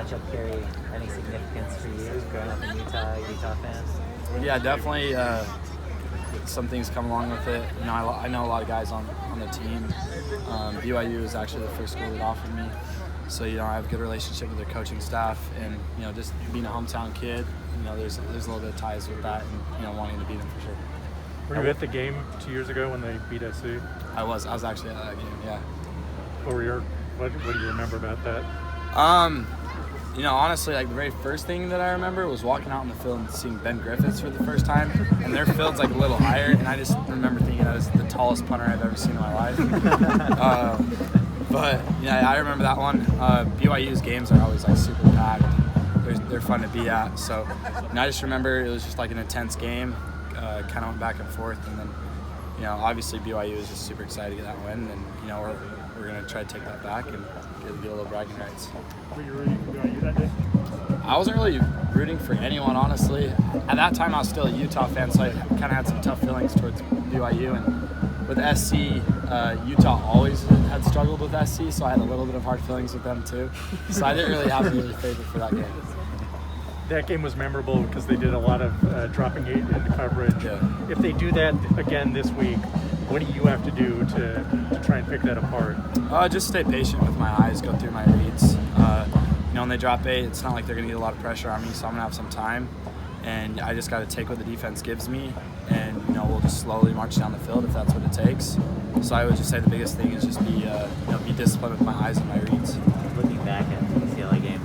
matchup carry any significance for you growing up in Utah fan? Yeah, definitely. Some things come along with it. You know, I know a lot of guys on the team. BYU is actually the first school that offered me. So, you know, I have a good relationship with their coaching staff, and, you know, just being a hometown kid, you know, there's a little bit of ties with that, and, you know, wanting to beat them for sure. Were you at the game 2 years ago when they beat SC? I was actually at that game, yeah. What do you remember about that? You know, honestly, like the very first thing that I remember was walking out in the field and seeing Ben Griffiths for the first time, and their field's like a little higher, and I just remember thinking that was the tallest punter I've ever seen in my life. But yeah, I remember that one. BYU's games are always like super packed. They're fun to be at. So, and I just remember it was just like an intense game. Kind of went back and forth, and then, you know, obviously BYU is just super excited to get that win, and, you know, we're gonna try to take that back and get a little bragging rights. Were you rooting for BYU that day? I wasn't really rooting for anyone, honestly. At that time, I was still a Utah fan, so I kind of had some tough feelings towards BYU. And with SC, Utah always had struggled with SC, so I had a little bit of hard feelings with them too. So I didn't really have any favor for that game. That game was memorable because they did a lot of dropping eight into coverage. Yeah. If they do that again this week, what do you have to do to try and pick that apart? Just stay patient with my eyes, go through my reads. You know, when they drop eight, it's not like they're going to get a lot of pressure on me, so I'm going to have some time. And I just got to take what the defense gives me, and, you know, we'll just slowly march down the field if that's what it takes. So I would just say the biggest thing is just be disciplined with my eyes and my reads. Looking back at the UCLA game,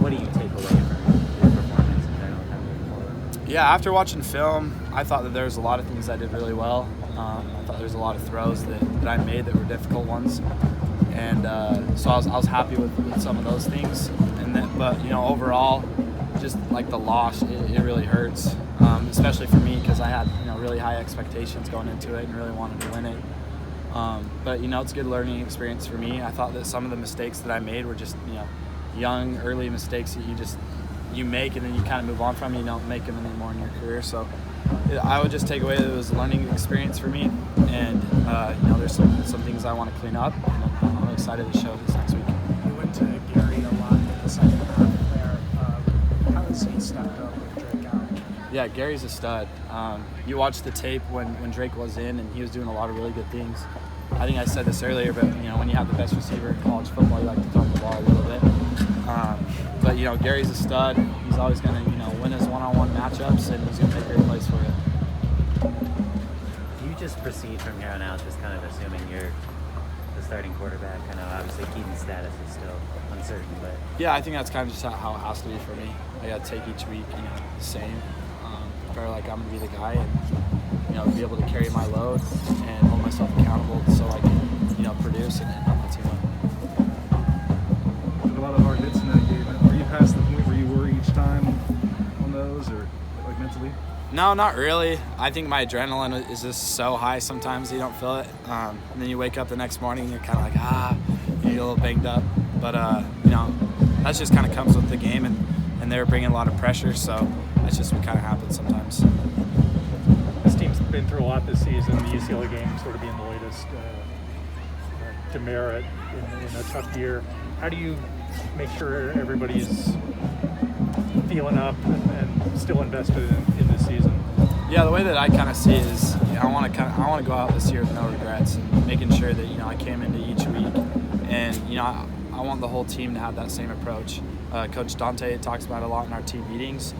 what do you take away from your performance in general? Yeah, after watching film, I thought that there was a lot of things I did really well. I thought there was a lot of throws that I made that were difficult ones. And so I was happy with some of those things. But, you know, overall, just like the loss, it really hurts, especially for me because I had, you know, really high expectations going into it and really wanted to win it. But, you know, it's a good learning experience for me. I thought that some of the mistakes that I made were just, you know, young, early mistakes that you make and then you kind of move on from. You don't make them anymore in your career. So I would just take away that it was a learning experience for me. And, you know, there's some things I want to clean up. And I'm excited to show this next week. You went to Gary a lot in the second half there. How has he stepped up with Drake out? Yeah, Gary's a stud. You watched the tape when Drake was in, and he was doing a lot of really good things. I think I said this earlier, but, you know, when you have the best receiver in college football, you like to throw the ball a little bit. But, you know, Gary's a stud. He's always going to, you know, win his one-on-one matchups, and he's going to make great plays for it. Do you just proceed from here on out, just kind of assuming you're the starting quarterback? I know obviously Keaton's status is still uncertain, but yeah, I think that's kind of just how it has to be for me. I got to take each week, you know, the same. Feel like I'm going to be the guy and, you know, be able to carry my load and hold myself accountable so I can, you know, produce and help my team win. A lot of hard hits in that game. Were you past the point where you were each time on those, or like mentally? No, not really. I think my adrenaline is just so high sometimes you don't feel it. And then you wake up the next morning and you're kind of like, you get a little banged up. But, you know, that just kind of comes with the game, and they were bringing a lot of pressure, so that's just what kind of happens sometimes. This team's been through a lot this season, the UCLA game sort of being the latest demerit in a tough year. How do you make sure everybody's feeling up and still invested in this season? Yeah, the way that I kind of see it is, you know, I want to go out this year with no regrets, and making sure that, you know, I came into each week, and, you know, I want the whole team to have that same approach. Coach Dante talks about it a lot in our team meetings,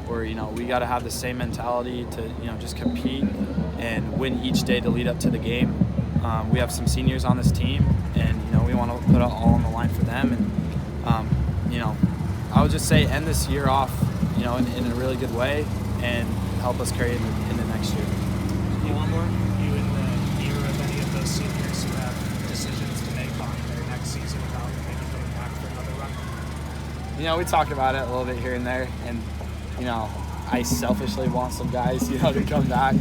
where, you know, we got to have the same mentality to, you know, just compete and win each day to lead up to the game. We have some seniors on this team, and, you know, we want to put it all on the line for them. And, you know, I would just say end this year off, you know, in a really good way and help us carry into next year. One more. You in the ear of any of those seniors who have decisions to make on their next season about maybe going back for another run? You know, we talked about it a little bit here and there, and, you know, I selfishly want some guys, you know, to come back.